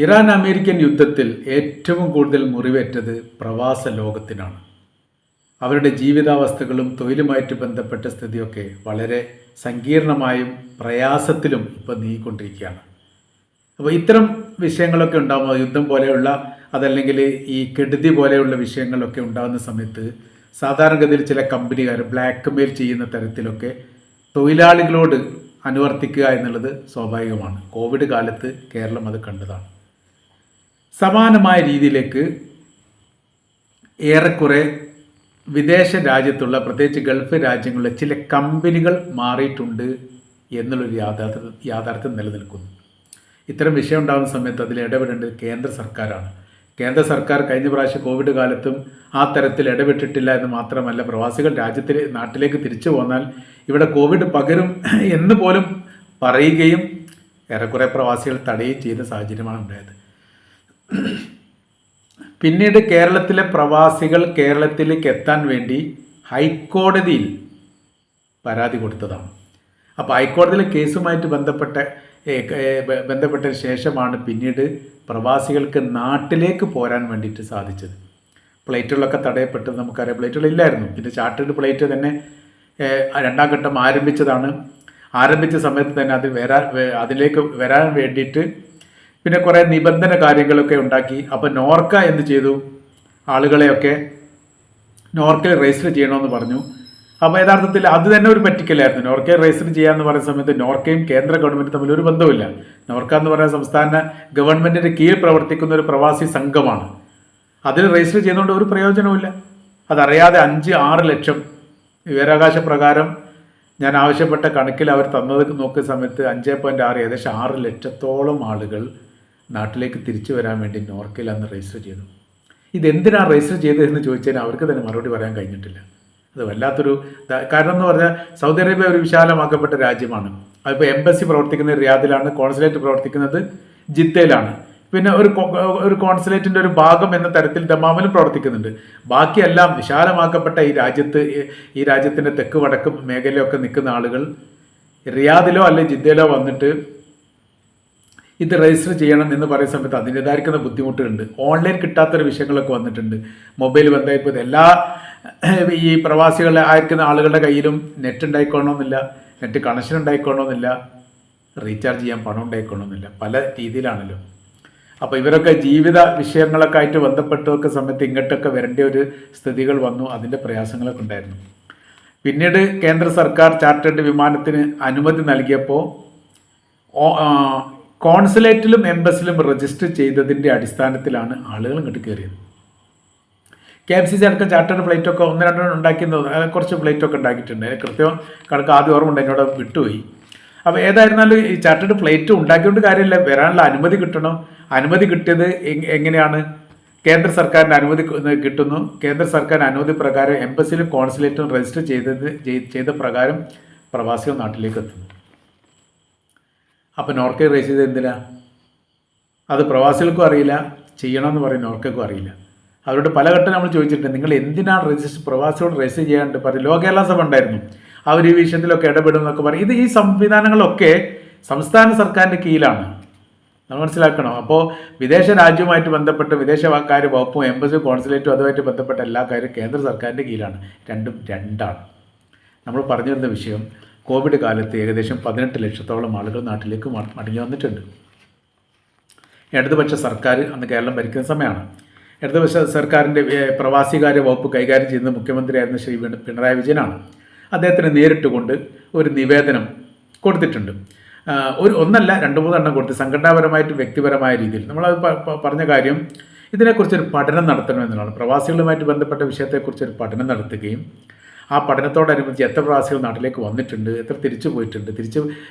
Iran American യുദ്ധത്തിൽ ഏറ്റവും കൂടുതൽ മുറിവേറ്റത് പ്രവാസ ലോകത്തിനാണ്. അവരുടെ ജീവിതാവസ്ഥകളും തൊഴിലുമായിട്ട് ബന്ധപ്പെട്ട സ്ഥിതിയൊക്കെ വളരെ സങ്കീർണമായും പ്രയാസത്തിലും ഇപ്പോൾ നീങ്ങിക്കൊണ്ടിരിക്കുകയാണ്. അപ്പോൾ ഇത്തരം വിഷയങ്ങളൊക്കെ ഉണ്ടാകുമ്പോൾ യുദ്ധം പോലെയുള്ള അതല്ലെങ്കിൽ ഈ കെടുതി പോലെയുള്ള വിഷയങ്ങളൊക്കെ ഉണ്ടാകുന്ന സമയത്ത് സാധാരണഗതിയിൽ ചില കമ്പനികാർ ബ്ലാക്ക് മെയിൽ ചെയ്യുന്ന തരത്തിലൊക്കെ തൊഴിലാളികളോട് അനുവർത്തിക്കുക എന്നുള്ളത് സ്വാഭാവികമാണ്. കോവിഡ് കാലത്ത് കേരളം അത് കണ്ടതാണ്. സമാനമായ രീതിയിലേക്ക് ഏറെക്കുറെ വിദേശ രാജ്യത്തുള്ള പ്രത്യേകിച്ച് ഗൾഫ് രാജ്യങ്ങളിലെ ചില കമ്പനികൾ മാറിയിട്ടുണ്ട് എന്നുള്ളൊരു യാഥാർത്ഥ്യം നിലനിൽക്കുന്നു. ഇത്തരം വിഷയം ഉണ്ടാകുന്ന സമയത്ത് അതിൽ ഇടപെടേണ്ടത് കേന്ദ്ര സർക്കാരാണ്. കേന്ദ്ര സർക്കാർ കഴിഞ്ഞ പ്രാവശ്യം കോവിഡ് കാലത്തും ആ തരത്തിൽ ഇടപെട്ടിട്ടില്ല എന്ന് മാത്രമല്ല, പ്രവാസികൾ നാട്ടിലേക്ക് തിരിച്ചു പോന്നാൽ ഇവിടെ കോവിഡ് പകരും എന്ന് പോലും പറയുകയും ഏറെക്കുറെ പ്രവാസികൾ തടയുകയും ചെയ്ത സാഹചര്യമാണ് ഉണ്ടായത്. പിന്നീട് കേരളത്തിലെ പ്രവാസികൾ കേരളത്തിലേക്ക് എത്താൻ വേണ്ടി ഹൈക്കോടതിയിൽ പരാതി കൊടുത്തതാണ്. അപ്പോൾ ഹൈക്കോടതിയിലെ കേസുമായിട്ട് ബന്ധപ്പെട്ട ശേഷമാണ് പിന്നീട് പ്രവാസികൾക്ക് നാട്ടിലേക്ക് പോരാൻ വേണ്ടിയിട്ട് സാധിച്ചത്. ഫ്ലൈറ്റുകളൊക്കെ തടയപ്പെട്ടത് നമുക്കറിയാം. ഫ്ലൈറ്റുകളില്ലായിരുന്നു. പിന്നെ ചാർട്ടേഡ് ഫ്ലൈറ്റ് തന്നെ രണ്ടാം ഘട്ടം ആരംഭിച്ച സമയത്ത് തന്നെ അതിലേക്ക് വരാൻ വേണ്ടിയിട്ട് പിന്നെ കുറേ നിബന്ധന കാര്യങ്ങളൊക്കെ ഉണ്ടാക്കി. അപ്പോൾ നോർക്ക എന്ത് ചെയ്തു, ആളുകളെയൊക്കെ നോർക്കയിൽ രജിസ്റ്റർ ചെയ്യണമെന്ന് പറഞ്ഞു. അപ്പോൾ യഥാർത്ഥത്തിൽ അത് തന്നെ ഒരു പറ്റിക്കലായിരുന്നു. നോർക്കയിൽ രജിസ്റ്റർ ചെയ്യാമെന്ന് പറയുന്ന സമയത്ത് നോർക്കയും കേന്ദ്ര ഗവൺമെൻറ്റും തമ്മിൽ ഒരു ബന്ധമില്ല. നോർക്ക എന്ന് പറയുന്ന സംസ്ഥാന ഗവൺമെൻറ്റിൻ്റെ കീഴിൽ പ്രവർത്തിക്കുന്ന ഒരു പ്രവാസി സംഘമാണ്. അതിൽ രജിസ്റ്റർ ചെയ്യുന്നതുകൊണ്ട് ഒരു പ്രയോജനവുമില്ല. അതറിയാതെ 5-6 ലക്ഷം വിവരാവകാശ പ്രകാരം ഞാൻ ആവശ്യപ്പെട്ട കണക്കിൽ അവർ തന്നത് നോക്കുന്ന സമയത്ത് 5.6 ഏകദേശം 6 ലക്ഷത്തോളം ആളുകൾ നാട്ടിലേക്ക് തിരിച്ചു വരാൻ വേണ്ടി നോർക്കയിൽ അന്ന് രജിസ്റ്റർ ചെയ്തു. ഇതെന്തിനാണ് രജിസ്റ്റർ ചെയ്തതെന്ന് ചോദിച്ചാൽ അവർക്ക് തന്നെ മറുപടി പറയാൻ കഴിഞ്ഞിട്ടില്ല. അത് വല്ലാത്തൊരു കാരണം എന്ന് പറഞ്ഞാൽ സൗദി അറേബ്യ ഒരു വിശാലമാക്കപ്പെട്ട രാജ്യമാണ്. അതിപ്പോൾ എംബസി പ്രവർത്തിക്കുന്നത് റിയാദിലാണ്, കോൺസുലേറ്റ് പ്രവർത്തിക്കുന്നത് ജിദ്ദയിലാണ്. പിന്നെ ഒരു കോൺസുലേറ്റിൻ്റെ ഒരു ഭാഗം എന്ന തരത്തിൽ ദമാമിലും പ്രവർത്തിക്കുന്നുണ്ട്. ബാക്കിയെല്ലാം വിശാലമാക്കപ്പെട്ട ഈ രാജ്യത്തിൻ്റെ തെക്ക് വടക്ക് മേഖലയൊക്കെ നിൽക്കുന്ന ആളുകൾ റിയാദിലോ അല്ലെങ്കിൽ ജിദ്ദയിലോ വന്നിട്ട് ഇത് രജിസ്റ്റർ ചെയ്യണം എന്ന് പറയുന്ന സമയത്ത് അതിൻ്റെതായിരിക്കുന്ന ബുദ്ധിമുട്ടുകളുണ്ട്. ഓൺലൈൻ കിട്ടാത്തൊരു വിഷയങ്ങളൊക്കെ വന്നിട്ടുണ്ട്. മൊബൈൽ ബന്ധമായപ്പോൾ എല്ലാ ഈ പ്രവാസികളെ ആയിരിക്കുന്ന ആളുകളുടെ കയ്യിലും നെറ്റ് ഉണ്ടായിക്കോണമെന്നില്ല, നെറ്റ് കണക്ഷൻ ഉണ്ടായിക്കോണമെന്നില്ല, റീചാർജ് ചെയ്യാൻ പണം ഉണ്ടായിക്കോണമെന്നില്ല. പല രീതിയിലാണല്ലോ. അപ്പോൾ ഇവരൊക്കെ ജീവിത വിഷയങ്ങളൊക്കെ ആയിട്ട് ബന്ധപ്പെട്ടൊക്കെ സമയത്ത് ഇങ്ങോട്ടൊക്കെ വരേണ്ട ഒരു സ്ഥിതികൾ വന്നു. അതിൻ്റെ പ്രയാസങ്ങളൊക്കെ ഉണ്ടായിരുന്നു. പിന്നീട് കേന്ദ്ര സർക്കാർ ചാർട്ടേഡ് വിമാനത്തിന് അനുമതി നൽകിയപ്പോൾ കോൺസുലേറ്റിലും എംബസിലും രജിസ്റ്റർ ചെയ്തതിൻ്റെ അടിസ്ഥാനത്തിലാണ് ആളുകൾ ഇങ്ങോട്ട് കയറിയത്. KMCC അടക്കം ചാർട്ടേഡ് ഫ്ലൈറ്റൊക്കെ 1-2 ഉണ്ടാക്കുന്നത്, കുറച്ച് ഫ്ലൈറ്റൊക്കെ ഉണ്ടാക്കിയിട്ടുണ്ട്. കൃത്യം കണക്ക് ആദ്യം ഓർമ്മ ഉണ്ട്, എന്നോട് വിട്ടുപോയി. അപ്പോൾ ഏതായിരുന്നാലും ഈ ചാർട്ടേഡ് ഫ്ലൈറ്റ് ഉണ്ടാക്കിക്കൊണ്ട് കാര്യമില്ല, വരാനുള്ള അനുമതി കിട്ടണം. അനുമതി കിട്ടിയത് എങ്ങനെയാണ്? കേന്ദ്ര സർക്കാരിൻ്റെ അനുമതി കിട്ടുന്നു. കേന്ദ്ര സർക്കാരിൻ്റെ അനുമതി പ്രകാരം എംബസിലും കോൺസുലേറ്റും രജിസ്റ്റർ ചെയ്ത പ്രകാരം പ്രവാസികൾ നാട്ടിലേക്ക് എത്തുന്നു. അപ്പോൾ നോർക്കയിൽ രജിസ്റ്റർ ചെയ്ത് എന്തിനാ? അത് പ്രവാസികൾക്കും അറിയില്ല, ചെയ്യണമെന്ന് പറയും നോർക്കയ്ക്കും അറിയില്ല. അവരോട് പലഘട്ടം നമ്മൾ ചോദിച്ചിട്ടുണ്ട്, നിങ്ങൾ എന്തിനാണ് പ്രവാസികളോട് രജിസ്റ്റർ ചെയ്യാണ്ട് പറയും. ലോ കേരള സഭ ഉണ്ടായിരുന്നു, അവർ ഈ വിഷയത്തിലൊക്കെ ഇടപെടും എന്നൊക്കെ പറയും. ഈ സംവിധാനങ്ങളൊക്കെ സംസ്ഥാന സർക്കാരിൻ്റെ കീഴിലാണ്, നമ്മൾ മനസ്സിലാക്കണം. അപ്പോൾ വിദേശ രാജ്യവുമായിട്ട് ബന്ധപ്പെട്ട് വിദേശകാര്യ വകുപ്പും എംബസിയും കോൺസുലേറ്റും അതുമായിട്ട് ബന്ധപ്പെട്ട എല്ലാ കാര്യവും കേന്ദ്ര സർക്കാരിൻ്റെ കീഴിലാണ്. രണ്ടും രണ്ടാണ്. നമ്മൾ പറഞ്ഞു വരുന്ന വിഷയം, കോവിഡ് കാലത്ത് ഏകദേശം 18 ലക്ഷത്തോളം ആളുകൾ നാട്ടിലേക്ക് മടങ്ങി വന്നിട്ടുണ്ട്. ഇടതുപക്ഷ സർക്കാർ അന്ന് കേരളം ഭരിക്കുന്ന സമയമാണ്. ഇടതുപക്ഷ സർക്കാരിൻ്റെ പ്രവാസികാര്യ വകുപ്പ് കൈകാര്യം ചെയ്യുന്ന മുഖ്യമന്ത്രിയായിരുന്ന ശ്രീ പിണറായി വിജയനാണ്. അദ്ദേഹത്തിന് നേരിട്ട് കൊണ്ട് ഒരു നിവേദനം കൊടുത്തിട്ടുണ്ട്. ഒന്നല്ല 2-3 എണ്ണം കൊടുത്ത് സംഘടനാപരമായിട്ട് വ്യക്തിപരമായ രീതിയിൽ നമ്മളത് പറഞ്ഞ കാര്യം, ഇതിനെക്കുറിച്ചൊരു പഠനം നടത്തണമെന്നുള്ളതാണ്. പ്രവാസികളുമായിട്ട് ബന്ധപ്പെട്ട വിഷയത്തെക്കുറിച്ചൊരു പഠനം നടത്തുകയും ആ പഠനത്തോടനുബന്ധിച്ച് എത്ര പ്രവാസികൾ നാട്ടിലേക്ക് വന്നിട്ടുണ്ട്, എത്ര തിരിച്ചു പോയിട്ടുണ്ട്, തിരിച്ച്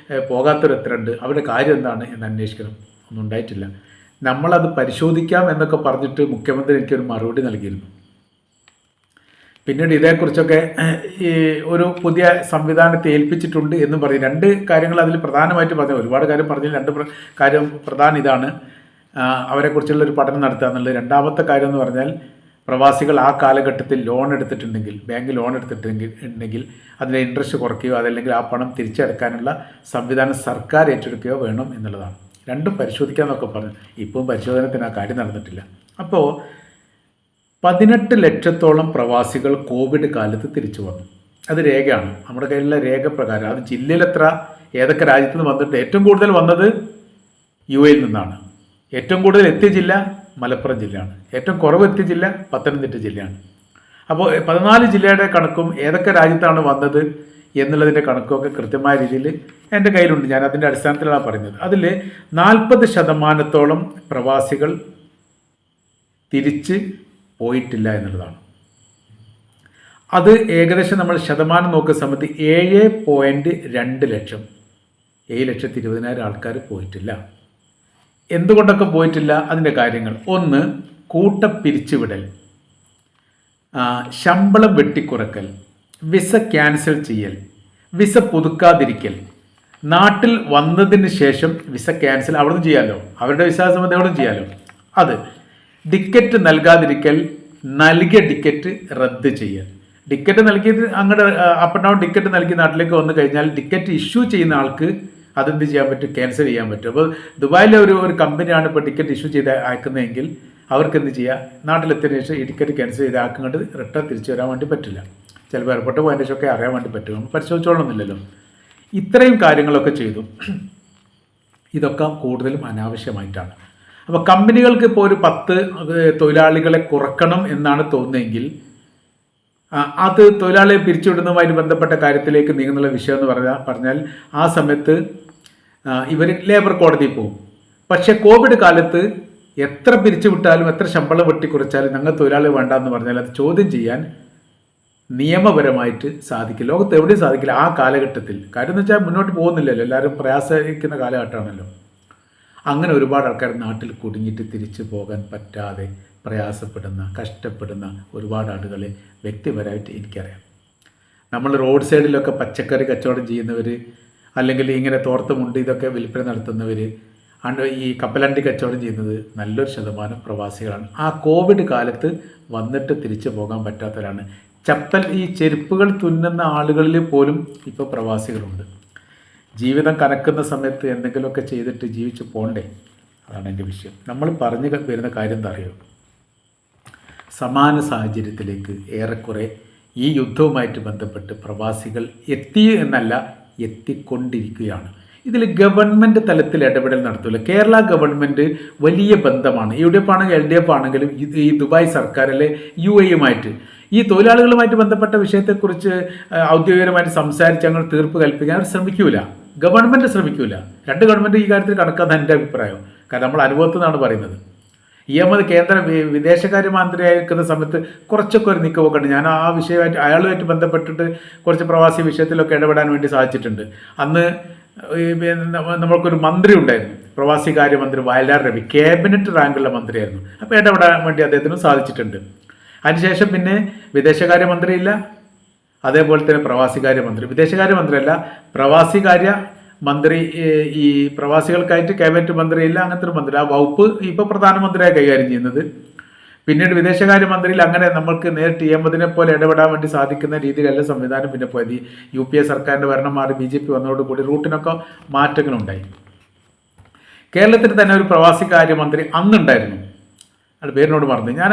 പോകാത്തവർ എത്ര ഉണ്ട്, അവരുടെ കാര്യം എന്താണ് എന്ന് അന്വേഷിക്കണം. ഒന്നും ഉണ്ടായിട്ടില്ല. നമ്മളത് പരിശോധിക്കാം എന്നൊക്കെ പറഞ്ഞിട്ട് മുഖ്യമന്ത്രി എനിക്കൊരു മറുപടി നൽകിയിരുന്നു. പിന്നീട് ഇതേക്കുറിച്ചൊക്കെ ഈ ഒരു പുതിയ സംവിധാനത്തെ ഏൽപ്പിച്ചിട്ടുണ്ട് എന്ന് പറയും. 2 കാര്യങ്ങൾ അതിൽ പ്രധാനമായിട്ട് പറഞ്ഞു. ഒരുപാട് കാര്യം പറഞ്ഞാൽ 2 കാര്യം പ്രധാനം ഇതാണ്, അവരെക്കുറിച്ചുള്ളൊരു പഠനം നടത്തുക എന്നുള്ളത്. രണ്ടാമത്തെ കാര്യം എന്ന് പറഞ്ഞാൽ പ്രവാസികൾ ആ കാലഘട്ടത്തിൽ ലോൺ എടുത്തിട്ടുണ്ടെങ്കിൽ, ബാങ്ക് ലോൺ എടുത്തിട്ടുണ്ടെങ്കിൽ അതിൻ്റെ ഇൻട്രസ്റ്റ് കുറയ്ക്കുകയോ അതല്ലെങ്കിൽ ആ പണം തിരിച്ചടക്കാനുള്ള സംവിധാനം സർക്കാർ ഏറ്റെടുക്കുകയോ വേണം എന്നുള്ളതാണ്. രണ്ടും പരിശോധിക്കാമെന്നൊക്കെ പറഞ്ഞു. ഇപ്പം പരിശോധനത്തിന് ആ കാര്യം നടന്നിട്ടില്ല. അപ്പോൾ 18 ലക്ഷത്തോളം പ്രവാസികൾ കോവിഡ് കാലത്ത് തിരിച്ചു വന്നു. അത് രേഖയാണ്, നമ്മുടെ കയ്യിലുള്ള രേഖ പ്രകാരം. അത് ജില്ലയിൽ എത്ര, ഏതൊക്കെ രാജ്യത്ത് നിന്ന് വന്നിട്ട് ഏറ്റവും കൂടുതൽ വന്നത് UAE നിന്നാണ്. ഏറ്റവും കൂടുതൽ എത്തിയ ജില്ല മലപ്പുറം ജില്ലയാണ്. ഏറ്റവും കുറവ് എത്തിയ ജില്ല പത്തനംതിട്ട ജില്ലയാണ്. അപ്പോൾ 14 ജില്ലയുടെ കണക്കും ഏതൊക്കെ രാജ്യത്താണ് വന്നത് എന്നുള്ളതിൻ്റെ കണക്കുമൊക്കെ കൃത്യമായ രീതിയിൽ എൻ്റെ കയ്യിലുണ്ട്. ഞാൻ അതിൻ്റെ അടിസ്ഥാനത്തിലാണ് പറയുന്നത്. അതിൽ 40% പ്രവാസികൾ തിരിച്ച് പോയിട്ടില്ല എന്നുള്ളതാണ്. അത് ഏകദേശം നമ്മൾ ശതമാനം നോക്കുന്ന സമയത്ത് 7.2 ലക്ഷം, 7,20,000 ആൾക്കാർ പോയിട്ടില്ല. എന്തുകൊണ്ടൊക്കെ പോയിട്ടില്ല, അതിൻ്റെ കാര്യങ്ങൾ: ഒന്ന്, കൂട്ടപ്പിരിച്ചുവിടൽ, ശമ്പളം വെട്ടിക്കുറക്കൽ, വിസ ക്യാൻസൽ ചെയ്യൽ, വിസ പുതുക്കാതിരിക്കൽ, നാട്ടിൽ വന്നതിന് ശേഷം വിസ ക്യാൻസൽ അവിടുന്ന് ചെയ്യാമല്ലോ, അവരുടെ വിസ സംബന്ധം അവിടെ ചെയ്യാമല്ലോ, അത്, ടിക്കറ്റ് നൽകാതിരിക്കൽ, നൽകിയ ടിക്കറ്റ് റദ്ദ് ചെയ്യൽ. ടിക്കറ്റ് നൽകിയത് അങ്ങോട്ട് അപ്പ് ആൻഡ് ഡൗൺ ടിക്കറ്റ് നൽകി നാട്ടിലേക്ക് വന്നു കഴിഞ്ഞാൽ ടിക്കറ്റ് ഇഷ്യൂ ചെയ്യുന്ന ആൾക്ക് അതെന്ത് ചെയ്യാൻ പറ്റും, ക്യാൻസൽ ചെയ്യാൻ പറ്റും. അപ്പോൾ ദുബായിലെ ഒരു കമ്പനിയാണ് ഇപ്പോൾ ടിക്കറ്റ് ഇഷ്യൂ ചെയ്ത് അയക്കുന്നതെങ്കിൽ അവർക്ക് എന്ത് ചെയ്യുക, നാട്ടിലെത്തിയതിനു ശേഷം ഈ ടിക്കറ്റ് ക്യാൻസൽ ചെയ്ത് ആക്കുകൊണ്ട് റിട്ടേൺ തിരിച്ചു വരാൻ വേണ്ടി പറ്റില്ല. ചിലപ്പോൾ എയർപോർട്ട് പോയതിന് ശേഷമൊക്കെ അറിയാൻ വേണ്ടി പറ്റും, നമ്മൾ പരിശോധിച്ചോളണമെന്നില്ലല്ലോ. ഇത്രയും കാര്യങ്ങളൊക്കെ ചെയ്തു. ഇതൊക്കെ കൂടുതലും അനാവശ്യമായിട്ടാണ്. അപ്പോൾ കമ്പനികൾക്ക് ഇപ്പോൾ ഒരു 10 തൊഴിലാളികളെ കുറക്കണം എന്നാണ് തോന്നുന്നതെങ്കിൽ അത് തൊഴിലാളിയെ പിരിച്ചുവിടുന്നതുമായി ബന്ധപ്പെട്ട കാര്യത്തിലേക്ക് നീങ്ങുന്നുള്ള വിഷയം എന്ന് പറഞ്ഞാൽ ആ സമയത്ത് ഇവർ ലേബർ കോടതിയിൽ പോകും. പക്ഷേ കോവിഡ് കാലത്ത് എത്ര പിരിച്ചുവിട്ടാലും എത്ര ശമ്പളം വെട്ടിക്കുറച്ചാലും ഞങ്ങൾ തൊഴിലാളി വേണ്ടെന്ന് പറഞ്ഞാൽ അത് ചോദ്യം ചെയ്യാൻ നിയമപരമായിട്ട് സാധിക്കില്ല. ലോകത്ത് എവിടെയും സാധിക്കില്ല ആ കാലഘട്ടത്തിൽ. കാര്യം എന്ന് വെച്ചാൽ മുന്നോട്ട് പോകുന്നില്ലല്ലോ, എല്ലാവരും പ്രയാസമായിരിക്കുന്ന കാലഘട്ടമാണല്ലോ. അങ്ങനെ ഒരുപാട് ആൾക്കാർ നാട്ടിൽ കുടുങ്ങിയിട്ട് തിരിച്ചു പോകാൻ പറ്റാതെ പ്രയാസപ്പെടുന്ന, കഷ്ടപ്പെടുന്ന ഒരുപാട് ആളുകളെ വ്യക്തിപരമായിട്ട് എനിക്കറിയാം. നമ്മൾ റോഡ് സൈഡിലൊക്കെ പച്ചക്കറി കച്ചവടം ചെയ്യുന്നവർ, അല്ലെങ്കിൽ ഇങ്ങനെ തോർത്തുമുണ്ട് ഇതൊക്കെ വിൽപ്പന നടത്തുന്നവർ, ഈ കപ്പലണ്ടി കച്ചവടം ചെയ്യുന്നത് നല്ലൊരു ശതമാനം പ്രവാസികളാണ്. ആ കോവിഡ് കാലത്ത് വന്നിട്ട് തിരിച്ചു പോകാൻ പറ്റാത്തവരാണ്. ഈ ചെരുപ്പുകൾ തുന്നുന്ന ആളുകളിൽ പോലും ഇപ്പോൾ പ്രവാസികളുണ്ട്. ജീവിതം കനക്കുന്ന സമയത്ത് എന്തെങ്കിലുമൊക്കെ ചെയ്തിട്ട് ജീവിച്ച് പോകണ്ടേ, അതാണ് എൻ്റെ വിഷയം. നമ്മൾ പറഞ്ഞു വരുന്ന കാര്യം എന്താ അറിയോ, സമാന സാഹചര്യത്തിലേക്ക് ഏറെക്കുറെ ഈ യുദ്ധവുമായിട്ട് ബന്ധപ്പെട്ട് പ്രവാസികൾ എത്തി എന്നല്ല, എത്തിക്കൊണ്ടിരിക്കുകയാണ്. ഇതിൽ ഗവൺമെൻറ് തലത്തിൽ ഇടപെടൽ നടത്തില്ല. കേരള ഗവൺമെൻറ് വലിയ ബന്ധമാണ്. UDF ആണെങ്കിലും LDF ആണെങ്കിലും ഈ ദുബായ് സർക്കാരിലെ UAE ഈ തൊഴിലാളികളുമായിട്ട് ബന്ധപ്പെട്ട വിഷയത്തെക്കുറിച്ച് ഔദ്യോഗികമായിട്ട് സംസാരിച്ച് അങ്ങനെ തീർപ്പ് കൽപ്പിക്കാൻ അവർ ശ്രമിക്കൂല. ഗവൺമെൻറ് ശ്രമിക്കൂല. രണ്ട് ഗവൺമെൻറ് ഈ കാര്യത്തിൽ കണക്കാന്ന് എൻ്റെ അഭിപ്രായം. കാരണം നമ്മൾ അനുഭവത്തിൽ നിന്നാണ് പറയുന്നത്. അഹമ്മദ് കേന്ദ്ര വിദേശകാര്യമന്ത്രിയായിരിക്കുന്ന സമയത്ത് കുറച്ചൊക്കെ ഒരു നീക്കമൊക്കെ ഉണ്ട്. ഞാൻ ആ വിഷയമായിട്ട് അയാളുമായിട്ട് ബന്ധപ്പെട്ടിട്ട് കുറച്ച് പ്രവാസി വിഷയത്തിലൊക്കെ ഇടപെടാൻ വേണ്ടി സാധിച്ചിട്ടുണ്ട്. അന്ന് നമ്മൾക്കൊരു മന്ത്രി ഉണ്ടായിരുന്നു, പ്രവാസി കാര്യമന്ത്രി വയലാർ രവി, ക്യാബിനറ്റ് റാങ്കുള്ള മന്ത്രിയായിരുന്നു. അപ്പോൾ ഇടപെടാൻ വേണ്ടി അദ്ദേഹത്തിന് സാധിച്ചിട്ടുണ്ട്. അതിനുശേഷം പിന്നെ വിദേശകാര്യമന്ത്രിയില്ല, അതേപോലെ തന്നെ പ്രവാസികാര്യമന്ത്രി, വിദേശകാര്യമന്ത്രിയല്ല പ്രവാസികാര്യ മന്ത്രി, ഈ പ്രവാസികൾക്കായിട്ട് ക്യാബിനറ്റ് മന്ത്രിയില്ല, അങ്ങനത്തെ ഒരു മന്ത്രി. ആ വകുപ്പ് ഇപ്പോൾ പ്രധാനമന്ത്രിയായി കൈകാര്യം ചെയ്യുന്നത്. പിന്നീട് വിദേശകാര്യമന്ത്രിയിൽ അങ്ങനെ നമ്മൾക്ക് നേരിട്ട് അഹമ്മദിനെ പോലെ ഇടപെടാൻ വേണ്ടി സാധിക്കുന്ന രീതിയിലല്ല സംവിധാനം പിന്നെ പോയത്. UPA സർക്കാരിൻ്റെ ഭരണം മാറി BJP വന്നതോടുകൂടി റൂട്ടിനൊക്കെ മാറ്റങ്ങളുണ്ടായി. കേരളത്തിൽ തന്നെ ഒരു പ്രവാസികാര്യമന്ത്രി അന്നുണ്ടായിരുന്നു, അയാൾ പേരിനോട് മറന്നു. ഞാൻ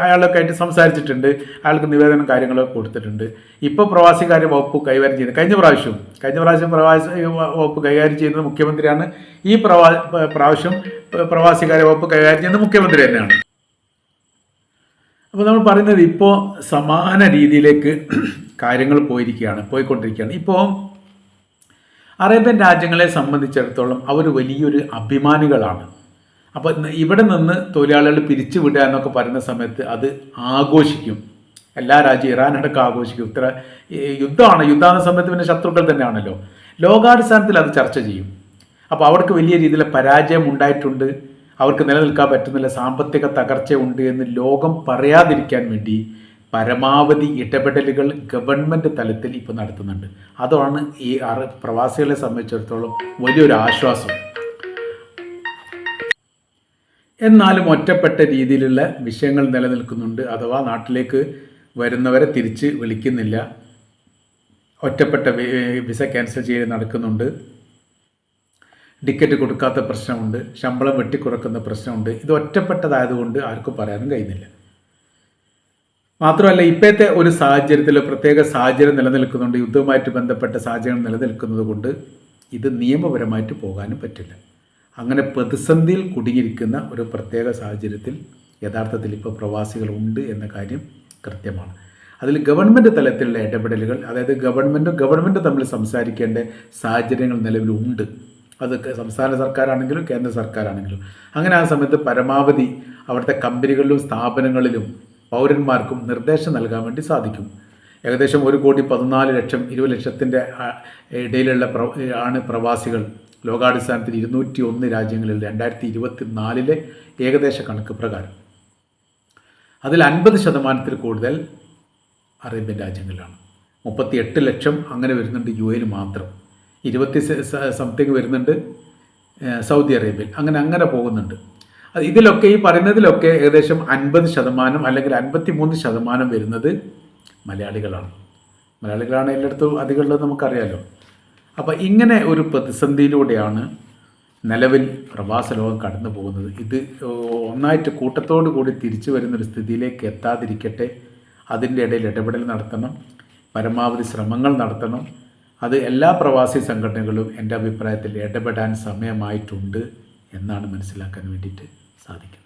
അയാളൊക്കെ ആയിട്ട് സംസാരിച്ചിട്ടുണ്ട്, അയാൾക്ക് നിവേദനം കാര്യങ്ങളൊക്കെ കൊടുത്തിട്ടുണ്ട്. ഇപ്പോൾ പ്രവാസികാര്യ വകുപ്പ് കൈകാര്യം ചെയ്യുന്നത് കഴിഞ്ഞ പ്രാവശ്യം പ്രവാസി വകുപ്പ് കൈകാര്യം ചെയ്യുന്നത് മുഖ്യമന്ത്രിയാണ്. ഈ പ്രാവശ്യം പ്രവാസികാര്യ വകുപ്പ് കൈകാര്യം ചെയ്യുന്നത് മുഖ്യമന്ത്രി തന്നെയാണ്. അപ്പോൾ നമ്മൾ പറയുന്നത് ഇപ്പോൾ സമാന രീതിയിലേക്ക് കാര്യങ്ങൾ പോയിക്കൊണ്ടിരിക്കുകയാണ്. ഇപ്പോൾ അറേബ്യൻ രാജ്യങ്ങളെ സംബന്ധിച്ചിടത്തോളം അവർ വലിയൊരു അഭിമാനികളാണ്. അപ്പോൾ ഇവിടെ നിന്ന് തൊഴിലാളികൾ പിരിച്ചുവിടുക എന്നൊക്കെ പറയുന്ന സമയത്ത് അത് ആഘോഷിക്കും. എല്ലാ രാജ്യവും ഇറാനടക്കം ആഘോഷിക്കും. ഇത്ര യുദ്ധമാകുന്ന സമയത്ത് പിന്നെ ശത്രുക്കൾ തന്നെയാണല്ലോ. ലോകാടിസ്ഥാനത്തിൽ അത് ചർച്ച ചെയ്യും. അപ്പോൾ അവർക്ക് വലിയ രീതിയിലുള്ള പരാജയം ഉണ്ടായിട്ടുണ്ട്, അവർക്ക് നിലനിൽക്കാൻ പറ്റുന്നില്ല, സാമ്പത്തിക തകർച്ചയുണ്ട് എന്ന് ലോകം പറയാതിരിക്കാൻ വേണ്ടി പരമാവധി ഇടപെടലുകൾ ഗവൺമെൻറ് തലത്തിൽ ഇപ്പോൾ നടത്തുന്നുണ്ട്. അതാണ് ഈ പ്രവാസികളെ സംബന്ധിച്ചിടത്തോളം വലിയൊരു ആശ്വാസം. എന്നാലും ഒറ്റപ്പെട്ട രീതിയിലുള്ള വിഷയങ്ങൾ നിലനിൽക്കുന്നുണ്ട്. അഥവാ നാട്ടിലേക്ക് വരുന്നവരെ തിരിച്ച് വിളിക്കുന്നില്ല, ഒറ്റപ്പെട്ട വിസ ക്യാൻസൽ ചെയ്ത് നടക്കുന്നുണ്ട്. ടിക്കറ്റ് കൊടുക്കാത്ത പ്രശ്നമുണ്ട്, ശമ്പളം വെട്ടിക്കുറക്കുന്ന പ്രശ്നമുണ്ട്. ഇത് ഒറ്റപ്പെട്ടതായതുകൊണ്ട് ആർക്കും പറയാനും കഴിയുന്നില്ല. മാത്രമല്ല ഇപ്പോഴത്തെ ഒരു സാഹചര്യത്തിൽ പ്രത്യേക സാഹചര്യം നിലനിൽക്കുന്നുണ്ട്, യുദ്ധവുമായിട്ട് ബന്ധപ്പെട്ട സാഹചര്യം നിലനിൽക്കുന്നത് കൊണ്ട് ഇത് നിയമപരമായിട്ട് പോകാനും പറ്റില്ല. അങ്ങനെ പ്രതിസന്ധിയിൽ കുടുങ്ങിയിരിക്കുന്ന ഒരു പ്രത്യേക സാഹചര്യത്തിൽ യഥാർത്ഥത്തിൽ ഇപ്പോൾ പ്രവാസികളുണ്ട് എന്ന കാര്യം കൃത്യമാണ്. അതിൽ ഗവൺമെൻറ് തലത്തിലുള്ള ഇടപെടലുകൾ, അതായത് ഗവൺമെൻറ് തമ്മിൽ സംസാരിക്കേണ്ട സാഹചര്യങ്ങൾ നിലവിലുണ്ട്. അത് സംസ്ഥാന സർക്കാരാണെങ്കിലും കേന്ദ്ര സർക്കാരാണെങ്കിലും. അങ്ങനെ ആ സമയത്ത് പരമാവധി അവിടുത്തെ കമ്പനികളിലും സ്ഥാപനങ്ങളിലും പൗരന്മാർക്കും നിർദ്ദേശം നൽകാൻ വേണ്ടി സാധിക്കും. ഏകദേശം 1,14,00,000 20,00,000 ഇടയിലുള്ള പ്രവാസികൾ ലോകാടിസ്ഥാനത്തിൽ 201 രാജ്യങ്ങളിൽ 2024 ഏകദേശ കണക്ക് പ്രകാരം. അതിൽ 50% കൂടുതൽ അറേബ്യൻ രാജ്യങ്ങളിലാണ്. 38 ലക്ഷം അങ്ങനെ വരുന്നുണ്ട് UAE മാത്രം. 20 വരുന്നുണ്ട് സൗദി അറേബ്യയിൽ. അങ്ങനെ പോകുന്നുണ്ട്. ഇതിലൊക്കെ ഈ പറയുന്നതിലൊക്കെ ഏകദേശം 50% അല്ലെങ്കിൽ 53% വരുന്നത് മലയാളികളാണ്. മലയാളികളാണ് എല്ലായിടത്തും അധികമുള്ളത് നമുക്കറിയാലോ. അപ്പോൾ ഇങ്ങനെ ഒരു പ്രതിസന്ധിയിലൂടെയാണ് നിലവിൽ പ്രവാസ ലോകം കടന്നു പോകുന്നത്. ഇത് ഒന്നായിട്ട് കൂട്ടത്തോടു കൂടി തിരിച്ചു വരുന്നൊരു സ്ഥിതിയിലേക്ക് എത്താതിരിക്കട്ടെ. അതിൻ്റെ ഇടയിൽ ഇടപെടൽ നടത്തണം, പരമാവധി ശ്രമങ്ങൾ നടത്തണം. അത് എല്ലാ പ്രവാസി സംഘടനകളും എൻ്റെ അഭിപ്രായത്തിൽ ഇടപെടാൻ സമയമായിട്ടുണ്ട് എന്നാണ് മനസ്സിലാക്കാൻ വേണ്ടിയിട്ട് സാധിക്കുന്നത്.